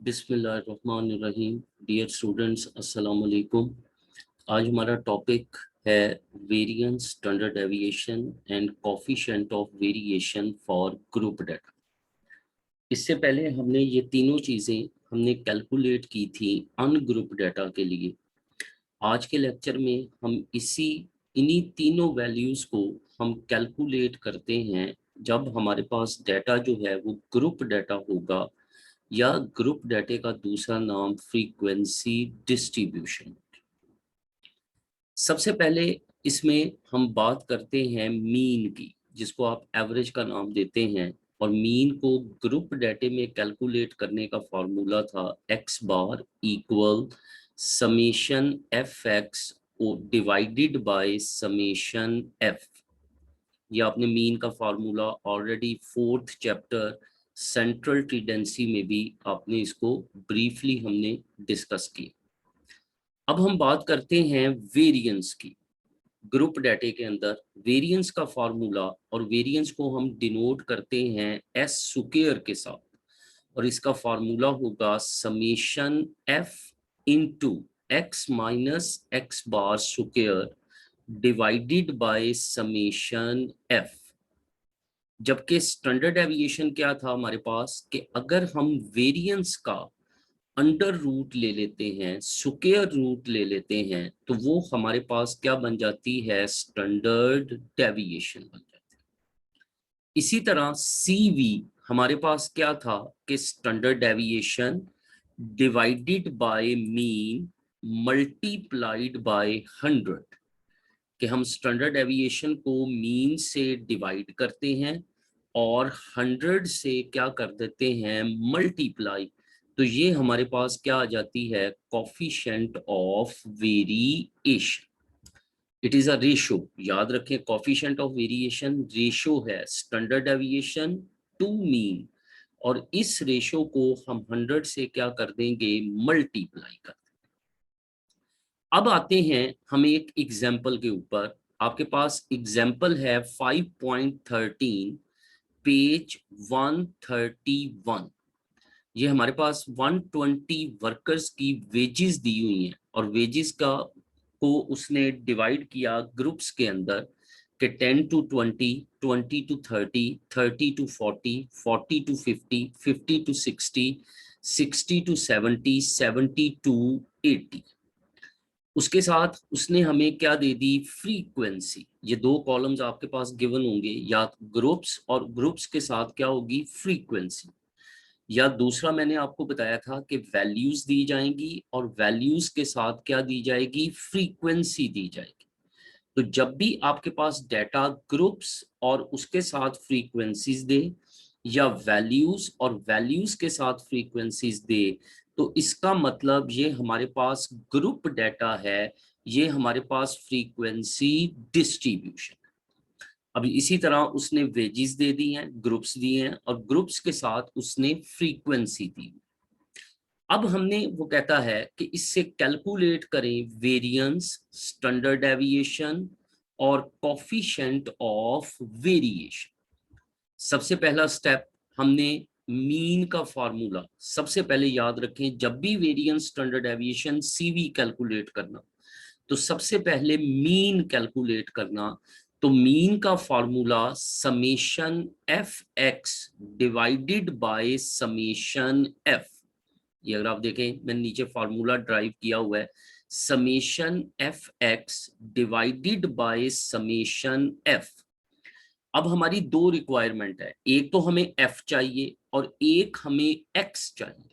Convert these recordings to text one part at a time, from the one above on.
बिस्मिल्लाहिर्रहमानिर्रहीम। Dear students, अस्सलाम वालेकुम। आज हमारा टॉपिक है variance, standard deviation and coefficient of variation for group data. इससे पहले हमने ये तीनों चीज़ें हमने कैलकुलेट की थी अनग्रुप डाटा के लिए। आज के लेक्चर में हम इन्हीं तीनों वैल्यूज़ को हम कैलकुलेट करते हैं जब हमारे पास डाटा जो है वो ग्रुप डाटा होगा, या ग्रुप डाटा का दूसरा नाम फ्रीक्वेंसी डिस्ट्रीब्यूशन। सबसे पहले इसमें हम बात करते हैं मीन की, जिसको आप एवरेज का नाम देते हैं। और मीन को ग्रुप डाटा में कैलकुलेट करने का फॉर्मूला था x bar equal summation f x divided by summation F. ये आपने मीन का formula already fourth chapter central tendency में भी आपने इसको ब्रीफली हमने डिस्कस किया। अब हम बात करते हैं वेरिएंस की। ग्रुप डाटा के अंदर वेरिएंस का फार्मूला, और वेरिएंस को हम डिनोट करते हैं एस स्क्वायर के साथ, और इसका फार्मूला होगा summation F into x minus x bar square divided by summation F. जबकि स्टैंडर्ड डेविएशन क्या था हमारे पास, कि अगर हम वेरिएंस का अंडर रूट ले लेते हैं, स्क्वायर रूट ले लेते हैं, तो वो हमारे पास क्या बन जाती है, स्टैंडर्ड डेविएशन बन जाती है। इसी तरह सीवी हमारे पास क्या था, कि standard deviation divided by mean multiplied by 100, कि हम स्टैंडर्ड डेविएशन को मीन से डिवाइड करते हैं और 100 से क्या कर देते हैं, मल्टीप्लाई। तो ये हमारे पास क्या आ जाती है, coefficient of variation. It is a ratio, याद रखें, कोफिशिएंट ऑफ वेरिएशन रेशो है स्टैंडर्ड डेविएशन टू मीन, और इस रेशो को हम 100 से क्या कर देंगे, मल्टीप्लाई कर। अब आते हैं हम एक एग्जाम्पल के ऊपर। आपके पास एग्जाम्पल है 5.13 पेज 131। ये हमारे पास 120 वर्कर्स की वेजेस दी हुई हैं, और वेजेस का को उसने डिवाइड किया ग्रुप्स के अंदर, कि 10 to 20, 20 to 30, 30 to 40, 40 to 50, 50 to 60, 60 to 70, 70 to 80। उसके साथ उसने हमें क्या दे दी, फ्रीक्वेंसी। ये दो कॉलम्स आपके पास गिवन होंगे, या ग्रुप्स, और ग्रुप्स के साथ क्या होगी, फ्रीक्वेंसी। या दूसरा मैंने आपको बताया था कि वैल्यूज दी जाएंगी, और वैल्यूज के साथ क्या दी जाएगी, फ्रीक्वेंसी दी जाएगी। तो जब भी आपके पास डाटा ग्रुप्स और उसके साथ फ्रीक्वेंसीज दे, या वैल्यूज और वैल्यूज के साथ फ्रीक्वेंसीज दे, तो इसका मतलब ये हमारे पास ग्रुप डाटा है, ये हमारे पास फ्रीक्वेंसी डिस्ट्रीब्यूशन। अब इसी तरह उसने वेजेस दे दी हैं, ग्रुप्स दिए हैं, और ग्रुप्स के साथ उसने फ्रीक्वेंसी दी। अब हमने वो कहता है कि इससे कैलकुलेट करें वेरिएंस, स्टैंडर्ड डेविएशन और कोफिशिएंट ऑफ वेरिएशन। सबसे पहला स्टेप, हमने मीन का फार्मूला सबसे पहले याद रखें। जब भी variance, standard deviation, CV calculate करना, तो सबसे पहले मीन कैलकुलेट करना। तो मीन का formula summation f x divided by summation F. ये अगर आप देखें, मैंने नीचे फार्मूला ड्राइव किया हुआ है, summation f x divided by summation f. अब हमारी दो रिक्वायरमेंट है, एक तो हमें एफ चाहिए और एक हमें एक्स चाहिए।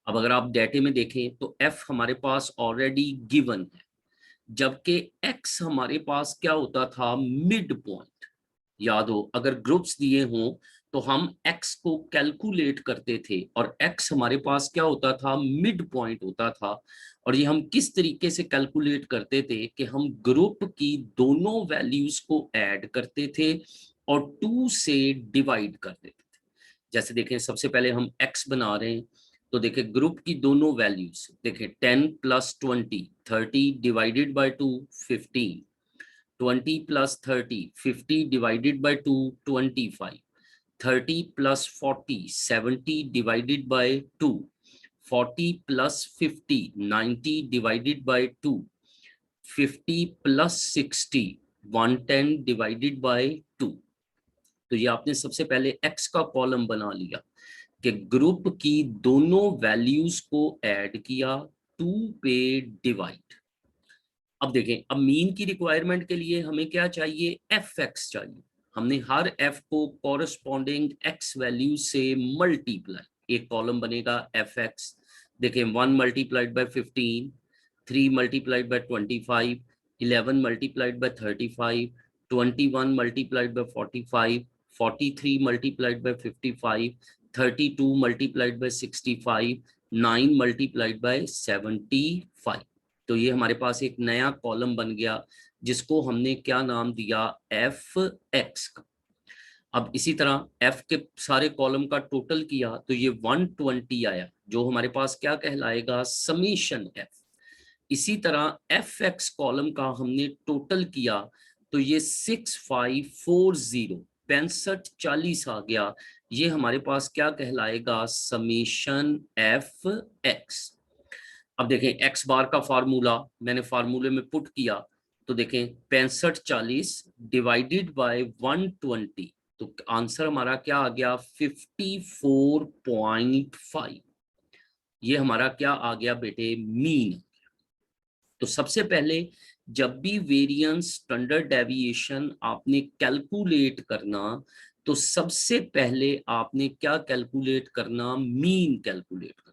अब अगर आप डेटे में देखें तो एफ हमारे पास ऑलरेडी गिवन है, जबकि एक्स हमारे पास क्या होता था, मिड पॉइंट। याद हो, अगर ग्रुप्स दिए हों तो हम एक्स को कैलकुलेट करते थे, और एक्स हमारे पास क्या होता था, मिड पॉइंट होता था। और ये हम किस तरीके से कैलकुलेट करते थे, कि हम ग्रुप की दोनों वैल्यूज को ऐड करते थे और 2 से डिवाइड कर देते थे। जैसे देखें, सबसे पहले हम एक्स बना रहे हैं, तो देखें ग्रुप की दोनों वैल्यूज, देखें 10 plus 20, 30 divided by 2, 15, 20 plus 30, 50 divided by 2, 25, 30 plus 40, 70 divided by 2, 40 plus 50, 90 divided by 2, 50 plus 60, 110 divided by 2। तो ये आपने सबसे पहले x का कॉलम बना लिया कि ग्रुप की दोनों वैल्यूज को ऐड किया, 2 पे डिवाइड। अब देखें, अब मीन की रिक्वायरमेंट के लिए हमें क्या चाहिए, एफ एक्स चाहिए। हमने हर एफ को कॉरस्पॉन्डिंग एक्स वैल्यू से मल्टीप्लाई, एक कॉलम बनेगा एफ एक्स। देखें, 1 multiplied by 15, 3 multiplied by 25, 11 multiplied by 35, 21 multiplied by 45, 43 multiplied by 55, 32 multiplied by 65, 9 multiplied by 75। तो ये हमारे पास एक नया कॉलम बन गया जिसको हमने क्या नाम दिया, एफ एक्स का। अब इसी तरह एफ के सारे कॉलम का टोटल किया तो ये 120 आया, जो हमारे पास क्या कहलाएगा, समीशन एफ। इसी तरह एफ एक्स कॉलम का हमने टोटल किया तो ये 6540, 6540 आ गया। ये हमारे पास क्या कहलाएगा, समीशन एफ एक्स। अब देखें, एक्स बार का फार्मूला मैंने फार्मूले में पुट किया तो देखें 6540 डिवाइडेड बाय 120, तो आंसर हमारा क्या आ गया, 54.5। ये हमारा क्या आ गया बेटे, मीन। तो सबसे पहले जब भी वेरिएंस स्टैंडर्ड डेविएशन आपने कैलकुलेट करना तो सबसे पहले आपने क्या कैलकुलेट करना, मीन कैलकुलेट करना।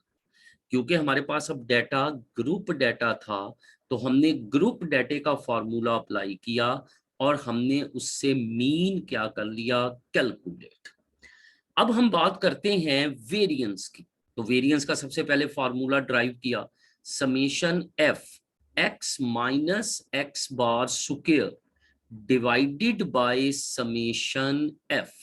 क्योंकि हमारे पास अब डाटा ग्रुप डाटा था तो हमने ग्रुप डाटे का फॉर्मूला अप्लाई किया और हमने उससे मीन क्या कर लिया, कैलकुलेट। अब हम बात करते हैं वेरिएंस की। तो वेरिएंस का सबसे पहले फॉर्मूला ड्राइव किया, summation f x minus x bar square divided by summation f.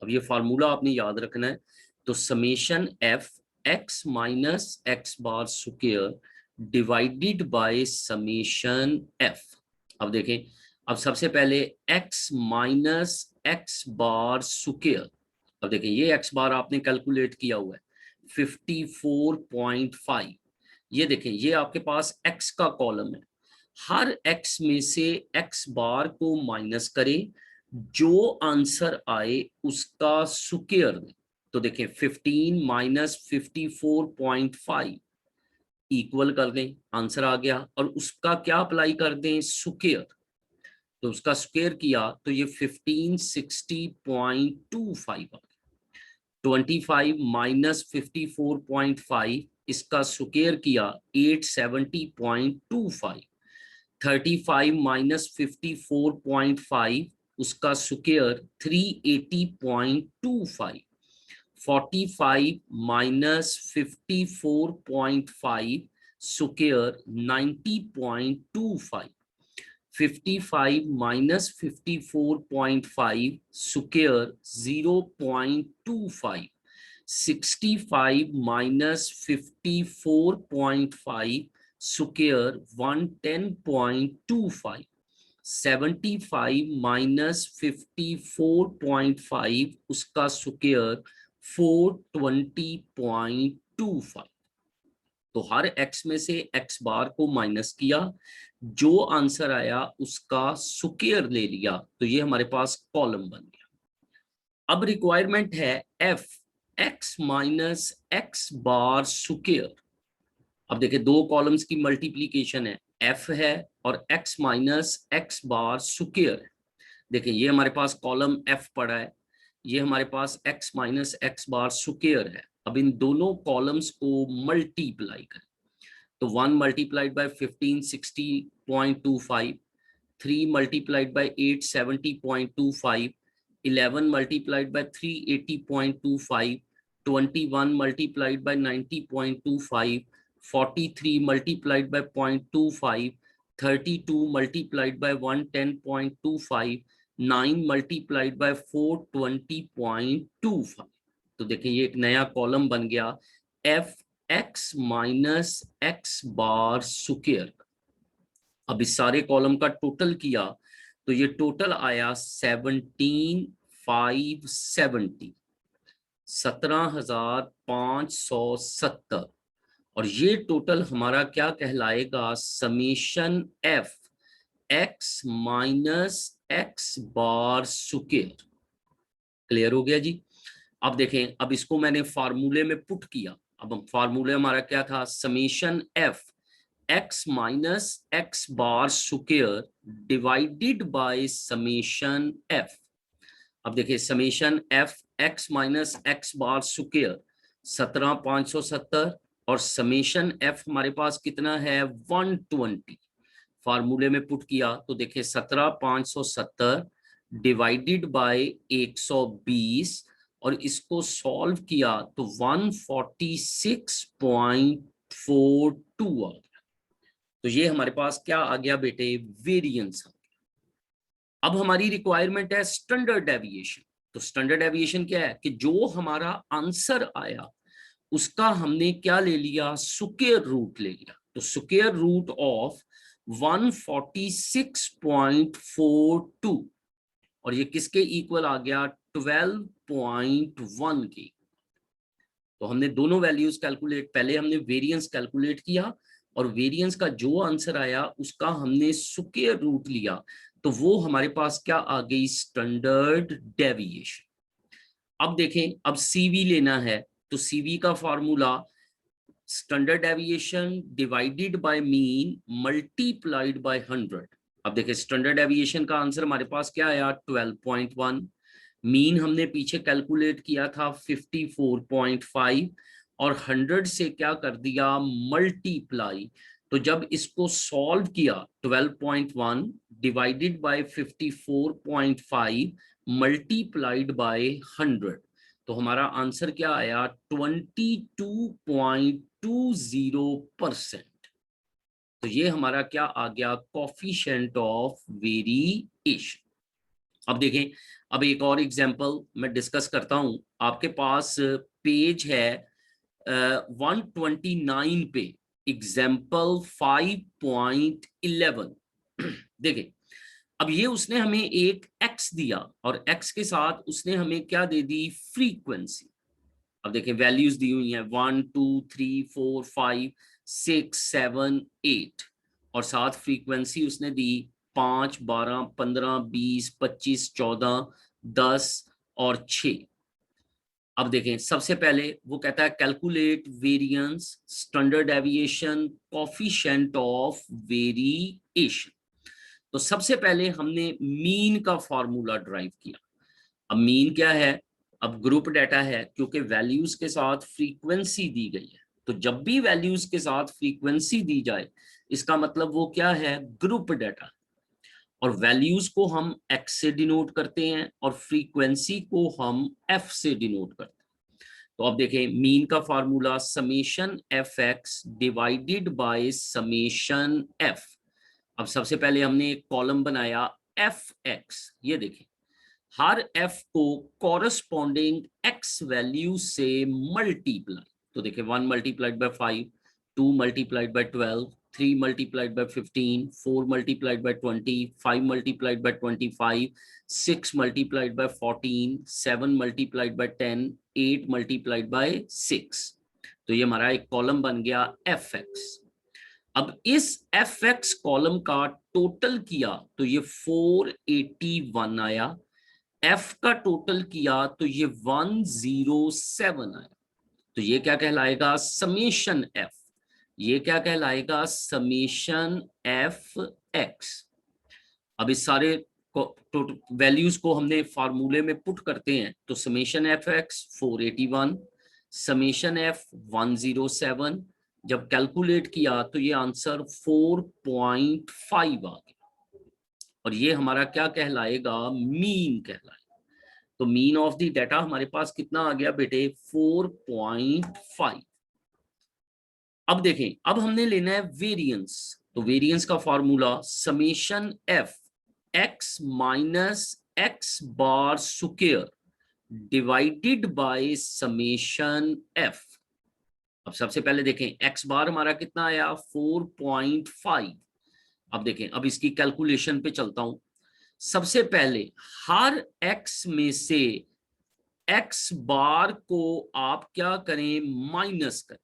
अब ये फार्मूला आपने याद रखना है। तो summation f x minus x bar square divided by summation f. अब देखें, अब सबसे पहले x minus x bar square. अब देखें, ये एक्स बार आपने कैलकुलेट किया हुआ है 54.5। ये देखें, ये आपके पास एक्स का कॉलम है। हर एक्स में से एक्स बार को माइनस करें, जो आंसर आए उसका स्क्वायर दें। तो देखें 15 माइनस 54.5 इक्वल कर दें, आंसर आ गया, और उसका क्या अप्लाई कर दें, स्क्वायर। तो उसका स्क्वायर किया तो ये 1560.25 आ गया। 25 माइनस 54.5 इसका स्क्वायर किया 870.25। 35 माइनस 54.5 उसका square 380.25। 45 minus 54.5 square 90.25। 55 minus 54.5 square 0.25। 65 minus 54.5 square 110.25। 75 minus 54.5 उसका स्क्वायर 420.25। तो हर एक्स में से एक्स बार को माइनस किया, जो आंसर आया उसका स्क्वायर ले लिया, तो ये हमारे पास कॉलम बन गया। अब रिक्वायरमेंट है F x minus x bar square. अब देखिए, दो कॉलम्स की मल्टीप्लीकेशन है, एफ है और x minus x bar square है। देखिए, ये हमारे पास कॉलम एफ पड़ा है, ये हमारे पास x minus x bar square है। अब इन दोनों कॉलम्स को मल्टीप्लाई करें तो 1 multiplied by 1560.25, 3 multiplied by 870.25, 11 multiplied by 380.25, 21 multiplied by 90.25, 43 multiplied by 0.25, 32 multiplied by 110.25, 9 multiplied by 420.25। तो देखिए, ये एक नया कॉलम बन गया, F x minus x bar square. अब इस सारे कॉलम का टोटल किया तो ये टोटल आया 17,570, 17,570। और ये टोटल हमारा क्या कहलाएगा, summation f x minus x bar square. Clear हो गया जी। अब देखें, अब इसको मैंने फार्मूले में पुट किया। अब हम फार्मूले हमारा क्या था, summation f x minus x bar square divided by summation f. अब देखिए summation f x minus x bar square 17,570 और समेशन एफ हमारे पास कितना है 120। फार्मूले में पुट किया तो देखिए 17,570 डिवाइडेड बाय 120 और इसको सॉल्व किया तो 146.42 आ गया। तो ये हमारे पास क्या आ गया बेटे, वेरिएंस। अब हमारी रिक्वायरमेंट है स्टैंडर्ड डेविएशन। तो स्टैंडर्ड डेविएशन क्या है कि जो हमारा आंसर आया उसका हमने क्या ले लिया, स्क्वायर रूट ले लिया। तो स्क्वायर रूट ऑफ 146.42 और ये किसके इक्वल आ गया, 12.1 की। तो हमने दोनों वैल्यूज कैलकुलेट, पहले हमने वेरिएंस कैलकुलेट किया और वेरिएंस का जो आंसर आया उसका हमने स्क्वायर रूट लिया, तो वो हमारे पास क्या आ गई, स्टैंडर्ड डेविएशन। अब देखें, अब सीवी लेना है तो सीवी का formula standard deviation divided by mean multiplied by 100। अब देखिए स्टैंडर्ड डेविएशन का आंसर हमारे पास क्या आया 12.1, मीन हमने पीछे कैलकुलेट किया था 54.5 और 100 से क्या कर दिया मल्टीप्लाई। तो जब इसको सॉल्व किया 12.1 डिवाइडेड बाय 54.5 मल्टीप्लाइड बाय 100 तो हमारा आंसर क्या आया 22.20%। तो ये हमारा क्या आ गया, कोफिशिएंट ऑफ वेरिएशन। अब देखें, अब एक और एग्जांपल मैं डिस्कस करता हूं। आपके पास पेज है 129 पे, एग्जांपल 5.11। देखें, अब ये उसने हमें एक x दिया और x के साथ उसने हमें क्या दे दी, फ्रीक्वेंसी। अब देखें वैल्यूज दी हुई हैं 1 2 3 4 5 6 7 8 और साथ फ्रीक्वेंसी उसने दी 5 12 15 20 25 14 10 और 6। अब देखें सबसे पहले वो कहता है calculate variance standard deviation coefficient of variation. तो सबसे पहले हमने मीन का फॉर्मूला ड्राइव किया। अब मीन क्या है, अब ग्रुप डाटा है क्योंकि वैल्यूज के साथ फ्रीक्वेंसी दी गई है। तो जब भी वैल्यूज के साथ फ्रीक्वेंसी दी जाए इसका मतलब वो क्या है, ग्रुप डाटा। और वैल्यूज को हम एक्स से डिनोट करते हैं और फ्रीक्वेंसी को हम एफ से डिनोट करते हैं। तो अब देखें मीन का formula summation f x divided by summation f. अब सबसे पहले हमने एक कॉलम बनाया एफ एक्स, ये देखें हर एफ को कॉरस्पॉन्डिंग एक्स वैल्यू से मल्टीप्लाई। तो देखिए 1 multiplied by 5, 2 multiplied by 12, 3 multiplied by 15, 4 multiplied by 20, 5 multiplied by 25, 6 multiplied by 14, 7 multiplied by 10, 8 multiplied by 6। तो ये हमारा एक कॉलम बन गया एफ एक्स। अब इस एफ एक्स कॉलम का टोटल किया तो ये 481 आया, एफ का टोटल किया तो ये 107 आया। तो ये क्या कहलाएगा, समेशन एफ। ये क्या कहलाएगा, समेशन एफ एक्स। अब इस सारे वैल्यूज को हमने फार्मूले में पुट करते हैं तो summation f x 481, summation F 107। जब कैलकुलेट किया तो ये आंसर 4.5 आ गया और ये हमारा क्या कहलाएगा, मीन कहलाएगा। तो मीन ऑफ द डाटा हमारे पास कितना आ गया बेटे, 4.5। अब देखें, अब हमने लेना है वेरिएंस। तो वेरिएंस का formula summation f x minus x bar square divided by summation f. अब सबसे पहले देखें एक्स बार हमारा कितना आया 4.5। अब देखें, अब इसकी कैलकुलेशन पे चलता हूं। सबसे पहले हर एक्स में से एक्स बार को आप क्या करें, माइनस करें।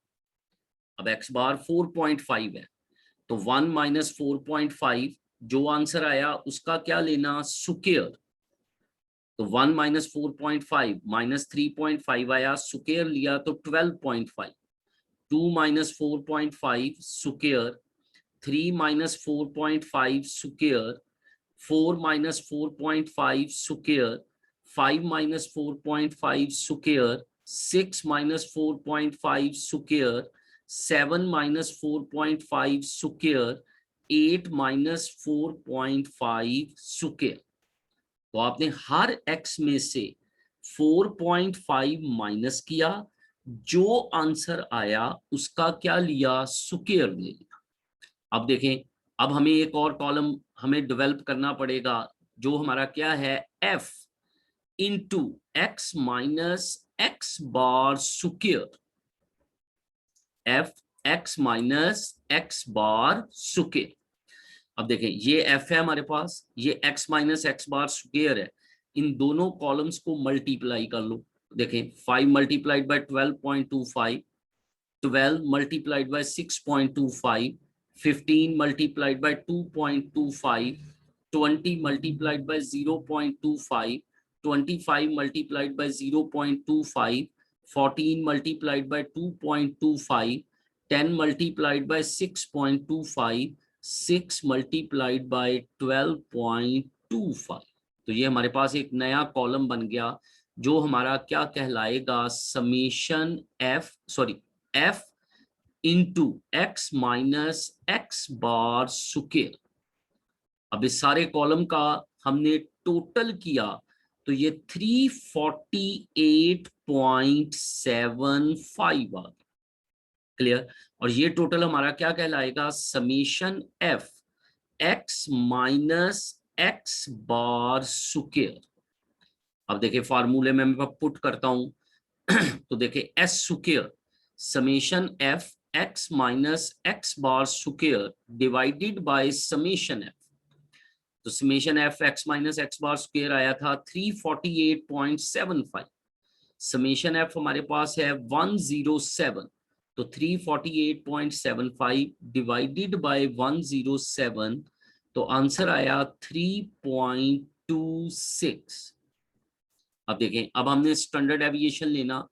अब x बार 4.5 है, तो 1 माइनस 4.5 जो आंसर आया उसका क्या लेना, स्क्वायर। तो 1 माइनस 4.5 माइनस 3.5 आया, स्क्वायर लिया तो 12.5। 2 minus 4.5 square, 3 minus 4.5 square, 4 minus 4.5 square, 5 minus 4.5 square, 6 minus 4.5 square, 7 minus 4.5 square, 8 minus 4.5 square. तो आपने हर x में से 4.5 माइनस किया, जो आंसर आया उसका क्या लिया, स्क्वायर ले लिया। अब देखें, अब हमें एक और कॉलम हमें डेवलप करना पड़ेगा, जो हमारा क्या है, f into x minus x bar square, f x minus x bar square. अब देखें, ये f है हमारे पास, ये x minus x bar square है। इन दोनों कॉलम्स को मल्टीप्लाई कर लो। देखें, 5 multiplied by 12.25, 12 multiplied by 6.25, 15 multiplied by 2.25, 20 multiplied by 0.25, 25 multiplied by 0.25, 14 multiplied by 2.25, 10 multiplied by 6.25, 6 multiplied by 12.25। तो ये हमारे पास एक नया कॉलम बन गया, जो हमारा क्या कहलाएगा, summation f into x minus x bar square. अब इस सारे कॉलम का हमने टोटल किया तो ये 348.75 आ गया। क्लियर। और ये टोटल हमारा क्या कहलाएगा, summation f x minus x bar square. अब देखिए, फार्मूले में मैं पुट करता हूं तो देखिए, s square summation f x minus x bar square divided by summation f. तो summation f x minus x bar square आया था 348.75। समेशन एफ हमारे पास है 107, तो 348.75 डिवाइडेड बाय 107, तो आंसर आया 3.26। अब देखें, अब हमने स्टैंडर्ड एविएशन लेना,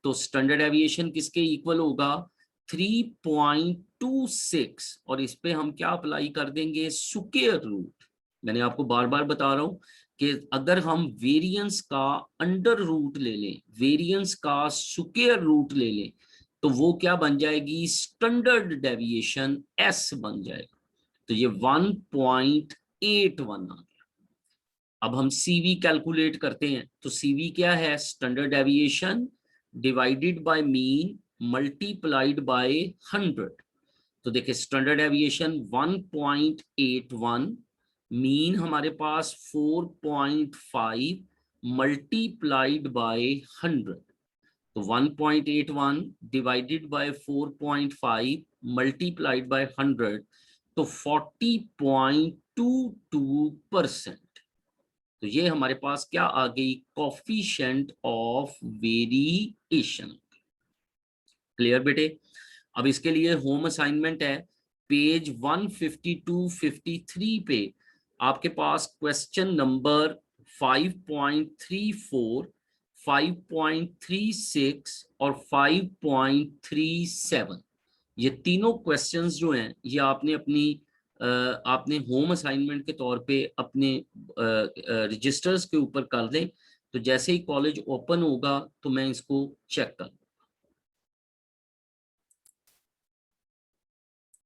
तो स्टैंडर्ड एविएशन किसके इक्वल होगा, 3.26, और इस पे हम क्या अप्लाई कर देंगे, स्क्वायर रूट। मैंने आपको बार बार बता रहा हूं कि अगर हम वेरिएंस का अंडर रूट ले लें, वेरिएंस का स्क्वायर रूट ले लें, तो वो क्या बन जाएगी, स्टैंडर्ड डेविएशन एस बन जाएगा। तो ये 1.81 आ गया। अब हम सीवी कैलकुलेट करते हैं, तो सीवी क्या है, standard deviation divided by mean multiplied by 100। तो देखिए, स्टैंडर्ड डेविएशन 1.81, मीन हमारे पास 4.5 मल्टीप्लाइड बाय 100। तो 1.81 डिवाइडेड बाय 4.5 मल्टीप्लाइड बाय 100, तो 40.22%। तो ये हमारे पास क्या आ गई, कोफिशिएंट ऑफ वेरिएशन। क्लियर बेटे। अब इसके लिए होम असाइनमेंट है, पेज 152-53 पे आपके पास क्वेश्चन नंबर 5.34, 5.36 और 5.37, ये तीनों क्वेश्चंस जो हैं ये आपने होम असाइनमेंट के तौर पे अपने रजिस्टर्स के ऊपर कर दें। तो जैसे ही कॉलेज ओपन होगा तो मैं इसको चेक कर